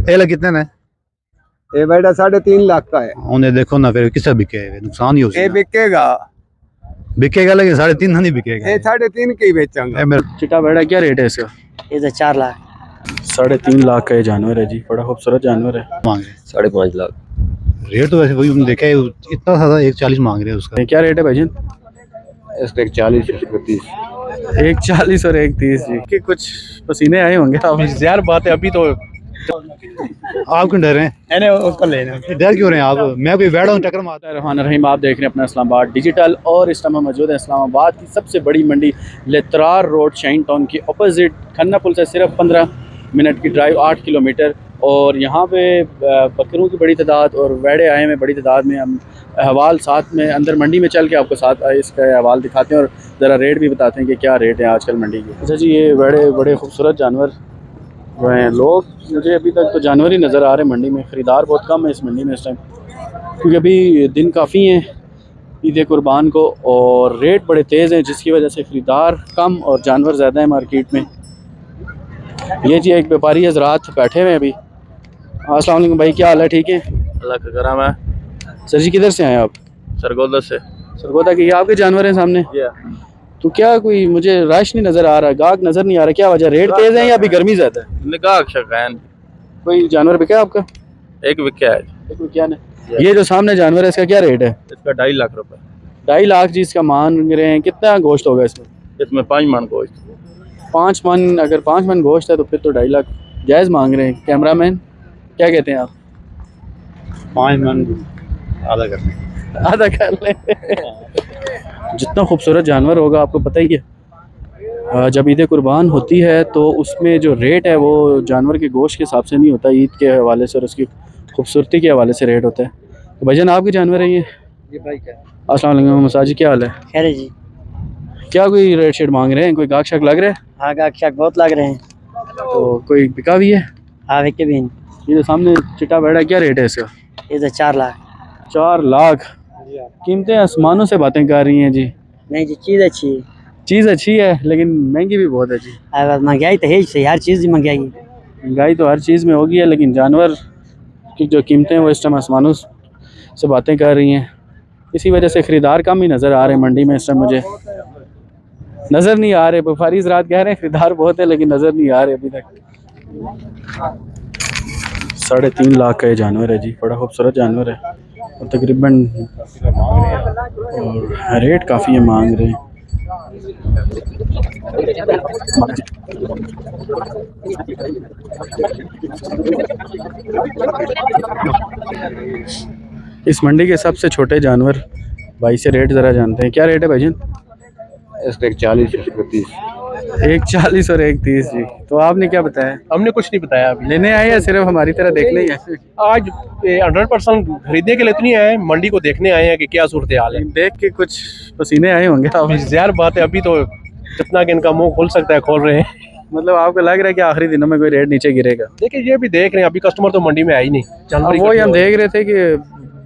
एला कितने ने? ये बेटा 3.5 लाख का है। उन्हें देखो ना, फिर किसका बिके, नुकसान ही हो ये बिकेगा, बिकेगा, लेकिन 3.5 नहीं बिकेगा। ये 3.5 की बेचूंगा। चिट्टा बेड़ा क्या रेट है इसका? ये तो 4 लाख। 3.5 लाख का ये जानवर है जी, बड़ा खूबसूरत जानवर है। मांगे 5.5 लाख। रेट तो वैसे वही हमने देखा है, इतना ज्यादा 140 मांग रहे हैं उसका। ये क्या रेट है भाईजान? इसका 40, 30। 140 और 130 जी कि कुछ पसीने आए होंगे आप। यार बात है अभी तो आप क्यों डर रहे हैं? उसको लेना। डर क्यों रहे हैं आप? मैं कोई बैठा हूँ टक्कर मारता है। रहमान रहीम, आप देख रहे हैं अपना इस्लामाबाद डिजिटल और इस टाइम हम मौजूद है इस्लामाबाद की सबसे बड़ी मंडी लेतरार रोड शाइन टाउन के अपोजिट खन्ना पुल से सिर्फ 15 मिनट की ड्राइव, 8 किलोमीटर। और यहाँ पे बकरों की बड़ी तादाद और वेड़े आए हैं बड़ी तादाद में। हम हवाल साथ में अंदर मंडी में चल के आपको साथ इसका हवाल दिखाते हैं और ज़रा रेट भी बताते हैं कि क्या रेट है आजकल मंडी के। अच्छा जी, ये बड़े बड़े खूबसूरत जानवर जो हैं, लोग मुझे अभी तक तो जानवर ही नज़र आ रहे हैं मंडी में। ख़रीदार बहुत कम है इस मंडी में इस टाइम, क्योंकि अभी दिन काफ़ी हैं ईद कुर्बान को और रेट बड़े तेज़ हैं, जिसकी वजह से ख़रीदार कम और जानवर ज़्यादा है मार्केट में। ये जी एक व्यापारी हज़रात बैठे हुए हैं अभी। अस्सलाम वालेकुम भाई, क्या हाल है? ठीक है, अल्लाह का करम है। सर जी किधर से आए आप? सरगोदा से। सरगोदा के? ये आपके जानवर हैं सामने? तो क्या कोई मुझे रश नहीं नज़र आ रहा, गाहक नज़र नहीं आ रहा, क्या वजह? रेट तेज़ है या अभी गर्मी ज़्यादा है? निगाह शकान। कोई जानवर बिका आपका? एक विक्या है। एक बिका ने। ये जो सामने जानवर है इसका क्या रेट है? इसका 2.5 लाख रुपए। 2.5 लाख जी इसका मान रहे हैं। कितना गोश्त होगा इसमें? इसमें 5 मन गोश्त। 5 मन? अगर 5 मन गोश्त है तो फिर तो 2.5 लाख जायज़ मांग रहे हैं। कैमरामैन क्या कहते हैं आप? 5 मन आधा कर लें। आधा कर लें। जितना खूबसूरत जानवर होगा आपको पता ही है, जब ईद कुर्बान होती है तो उसमें जो रेट है वो जानवर के गोश्त के हिसाब से नहीं होता, ईद के हवाले से और उसकी खूबसूरती के हवाले से रेट होता है। तो भाईजान आपके जानवर हैं ये? भाई क्या? अस्सलाम वालेकुम मसाजी, क्या हाल है? खैर है जी। क्या कोई रेट शेट मांग रहे हैं? कोई गाहक शाक लग रहा है? हाँ, गाहक शाक बहुत लग रहे हैं। तो कोई बिका भी है? हाँ, बिके भी हैं। ये जो सामने चिट्टा बैठा क्या रेट है इसका? ये तो 4 लाख। 4 लाख। कीमतें आसमानों से बातें कर रही हैं जी। नहीं जी, चीज़ अच्छी है। चीज़ अच्छी है लेकिन महंगी भी बहुत है जी। महंगाई तो है ही सही, हर चीज़ की महंगाई। महंगाई तो हर चीज़ में होगी है, लेकिन जानवर की जो कीमतें हैं वो इस टाइम आसमानों से बातें कर रही हैं। इसी वजह से ख़रीदार कम ही नज़र आ रहे हैं मंडी में इस टाइम। मुझे नज़र नहीं आ रहे, व्यापारी हज़रात कह रहे हैं ख़रीदार बहुत है लेकिन नज़र नहीं आ रहे अभी तक। 3.5 लाख का ये जानवर है जी, बड़ा खूबसूरत जानवर है और तकरीबन और रेट काफ़ी है मांग रहे हैं। इस मंडी के सबसे छोटे जानवर भाई से रेट ज़रा जानते हैं। क्या रेट है भाईजान? इसका 40, 30। 140 और 130 जी। तो आपने क्या बताया? हमने कुछ नहीं बताया अभी। लेने आए या सिर्फ हमारी तरह देखने ही है? आज 100% खरीदने के लिए तो नहीं आए, मंडी को देखने आए हैं कि क्या सूरत हाल है। देख के कुछ पसीने आए होंगे आप। यार बात है अभी तो जितना कि इनका मुंह खुल सकता है खोल रहे हैं। मतलब आपको लग रहा है कि आखिरी दिनों में कोई रेट नीचे गिरेगा? देखिए ये भी देख रहे हैं, अभी कस्टमर तो मंडी में है ही नहीं। अब वही हम देख रहे थे कि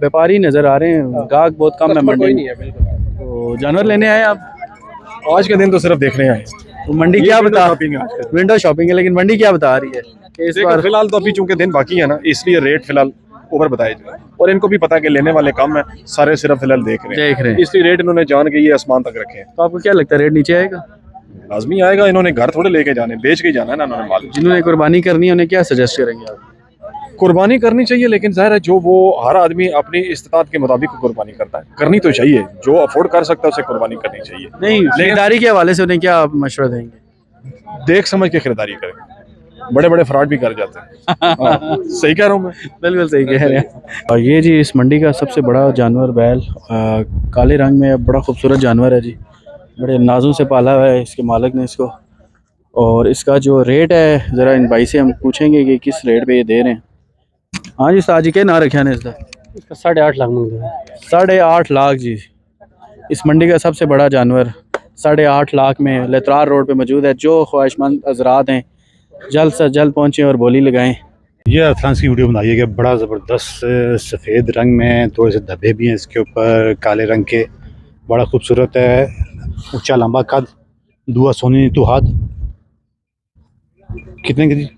व्यापारी नजर आ रहे हैं, गाहक बहुत कम है मंडी में। तो जानवर लेने आए आप? आज के दिन तो सिर्फ देखने आए। तो मंडी क्या बता? विंडो शॉपिंग है, लेकिन मंडी क्या बता रही है कि इस बार? फिलहाल तो अभी चूंकि दिन बाकी है ना, इसलिए रेट फिलहाल ऊपर बताए जाए और इनको भी पता है कि लेने वाले कम है, सारे सिर्फ फिलहाल देख रहे हैं, इसलिए रेट इन्होंने जान के ये आसमान तक रखे हैं। तो आपको क्या लगता है रेट नीचे आएगा? लाजमी आएगा, इन्होंने घर थोड़े लेके जाने, बेच के जाना है ना इन्होंने माल। जिन्होंने कुर्बानी करनी है उन्हें क्या सजेस्ट करेंगे आप? कुर्बानी करनी चाहिए, लेकिन जाहिर है जो वो हर आदमी अपनी इस्तात के मुताबिक कुर्बानी करता है, करनी तो चाहिए। जो अफोर्ड कर सकता है उसे कुर्बानी करनी चाहिए। नहीं, खरीदारी के हवाले से उन्हें क्या आप मशवरा देंगे? देख समझ के खरीदारी करें, बड़े बड़े फ्रॉड भी कर जाते हैं। सही कह रहा हूँ मैं? बिल्कुल सही कह रहे हैं। और ये जी इस मंडी का सबसे बड़ा जानवर बैल, काले रंग में बड़ा खूबसूरत जानवर है जी, बड़े नाजों से पाला हुआ है इसके मालिक ने इसको। और इसका जो रेट है ज़रा इन भाई से हम पूछेंगे कि किस रेट पे ये दे रहे हैं। हाँ जी साजी के ना रखा ने इसका? 8.5 लाख मांग रहे हैं। 8.5 लाख जी। इस मंडी का सबसे बड़ा जानवर 8.5 लाख में लेतरार रोड पे मौजूद है। जो ख्वाहिशमंद हज़रात हैं जल्द से जल्द पहुँचें और बोली लगाएं। ये फ्रांस की वीडियो बनाई है कि बड़ा ज़बरदस्त सफ़ेद रंग में, थोड़े से धब्बे भी हैं इसके ऊपर काले रंग के, बड़ा खूबसूरत है, ऊंचा लंबा कद, दुआ सोनी तो हाथ। कितने की जी?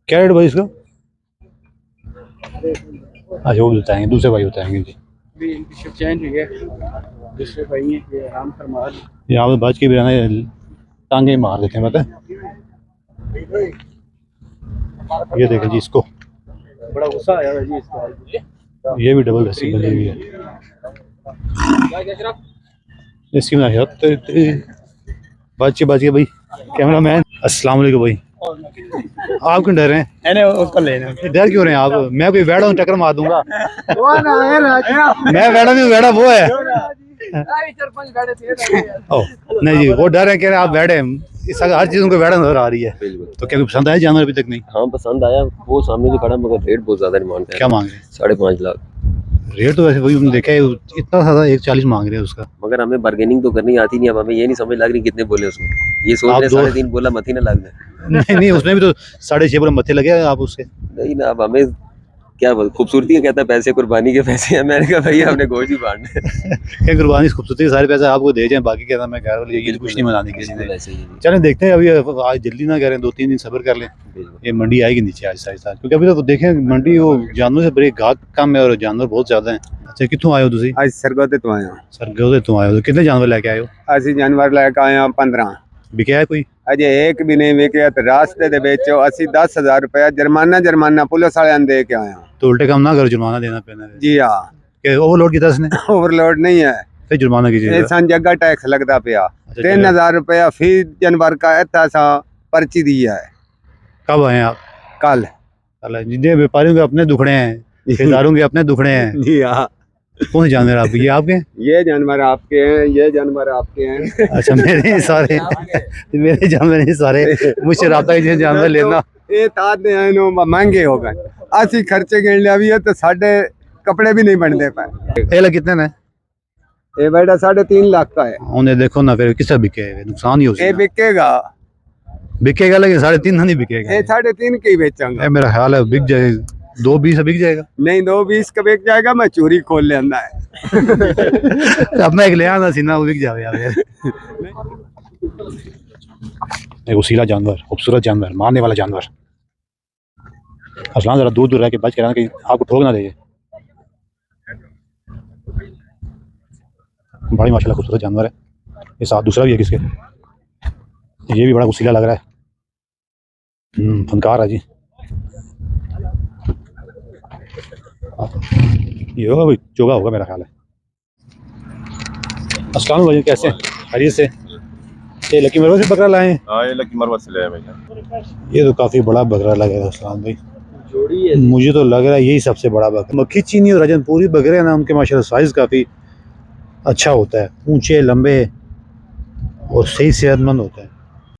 क्या रेट भाई इसका? अच्छा वो बताएंगे, दूसरे भाई बताएंगे जी। भी इनकी शिफ्ट चेंज हुई है, दूसरे भाई हैं ये आराम फरमा रहे हैं। यहाँ पे बाज के भी रहना टांगे मार देते हैं, पता है। ये देखें जी इसको, बड़ा गुस्सा आया है जी इसका। ये भी डबल रस्सी बनी हुई है इसकी। बाज के भाई कैमरा मैन, अस्सलाम वालेकुम भाई। आप क्यों डर रहे हैं? उसको लेना डर क्यों रहे हैं आप? मैं कोई वेड़ा हूँ टक्कर मार दूंगा? मैं वेड़ा नहीं हूँ, वेड़ा वो है। ओ नहीं जी, वो डर है, कह रहे हैं आप वेड़े हैं। इस हर चीज उनको वेड़ा नजर आ रही है। तो क्या पसंद आया जानवर अभी तक? नहीं। हाँ पसंद आया, वो सामने जो खड़ा, मगर रेट बहुत ज्यादा डिमांड है। क्या मांग रहे हैं? 5.5 लाख। रेट तो वैसे वही हमने देखा है, इतना ज्यादा 140 मांग रहे हैं उसका। मगर हमें बार्गेनिंग तो करनी आती नहीं। अब हमें ये नहीं समझ लग रही कितने बोले उसको, ये सोच आप रहे 3.5 बोला मत ही ना लग जाए। नहीं उसमें भी तो 6.5 बोले मत्थे लगे आप उसके। नहीं ना, अब हमें क्या बोल, खूबसूरती का कहता है पैसे कुर्बानी के पैसे हैं। मैंने कहा भैया हमने गोश्त ही बांटने। क्या कुर्बानी खूबसूरती के सारे पैसे आपको दे जाएं, बाकी कहता मैं घर वाले ये कुछ नहीं मनाने किसी ने। वैसे ही चलें देखते हैं, अभी आज जल्दी ना करें, 2-3 दिन सब्र कर लें। ये मंडी आएगी नीचे आज साथ, क्योंकि अभी तो देखें मंडी वो जानवर से बड़े गाहक कम है और जानवर बहुत ज्यादा है। अच्छा कितों आए हो तुसी? आज सरगोदे तो आया। सरगोदे तो आए हो, कितने जानवर लेके आए हो? ਅਸੀਂ जानवर लेके आए 15। बिके है कोई? अजे एक भी नहीं विके तो रास्ते दे बेचो। ਅਸੀਂ 10,000 रुपया जुर्माना पुलिस वाले दे के आया। तो उल्टे काम ना करो, जुर्माना देना पैना है। जी हाँ, कि ओवरलोड किया इसने? ओवरलोड नहीं है, फिर जुर्माना कीजिए। सन जगह टैक्स लगता पिया। 3,000 रुपया फी जानवर का इतना सा पर्ची दी है। कब आए आप? कल। जितने व्यापारियों के अपने दुखड़े हैं, खरीदारों के अपने दुखड़े हैं। जी हाँ। कौन से जानवर आपके? ये आपके? ये जानवर आपके हैं, ये जानवर आपके हैं। अच्छा मेरे सारे मेरे जानवर नहीं सारे, मुझसे राब्ता कीजिए जानवर लेना। ये ताते हैं नो महंगे हो गए। ਅਸੀਂ खर्चे गिन लिया भी है तो साढ़े कपड़े भी नहीं बनते पाए। ये लग कितने ने? ये बेटा 3.5 लाख का है। उन्हें देखो ना, फिर किसका बिके? नुकसान ही हो ये बिकेगा, बिकेगा, लेकिन 3.5 नहीं बिकेगा। ये 3.5 के ही बेचूंगा। मेरा ख्याल है बिक जाए 2.20 बिक जाएगा। नहीं 2.20 का बिक जाएगा, मैं चोरी खोल लेना है। अपना एक ले आना सीना, वो बिक जाए यार। एक उसीला जानवर, खूबसूरत जानवर, मारने वाला जानवर। असलान जरा दूर दूर रह के बच के रहना, कहीं आपको ठोक ना दे। बड़ी माशाल्लाह खूबसूरत जानवर है। ये साथ दूसरा भी है किसके, ये भी बड़ा उसीला लग रहा है। फनकार है जी। ये होगा कोई चोगा होगा मेरा ख्याल है। अस्सलाम वालेकुम, कैसे हैं? खैरियत से? ये लकी मरवा से बकरा लाए हैं? हाँ ये लकी मरवा से ले आए भैया। ये तो काफ़ी बड़ा बकरा लगेगा अस्सलाम भाई, मुझे तो लग रहा है यही सबसे बड़ा बकरा। मक्खी चीनी और रजनपुरी बकरे हैं ना, उनके माशाल्लाह साइज़ काफ़ी अच्छा होता है, ऊंचे लंबे और सही सेहतमंद होता है।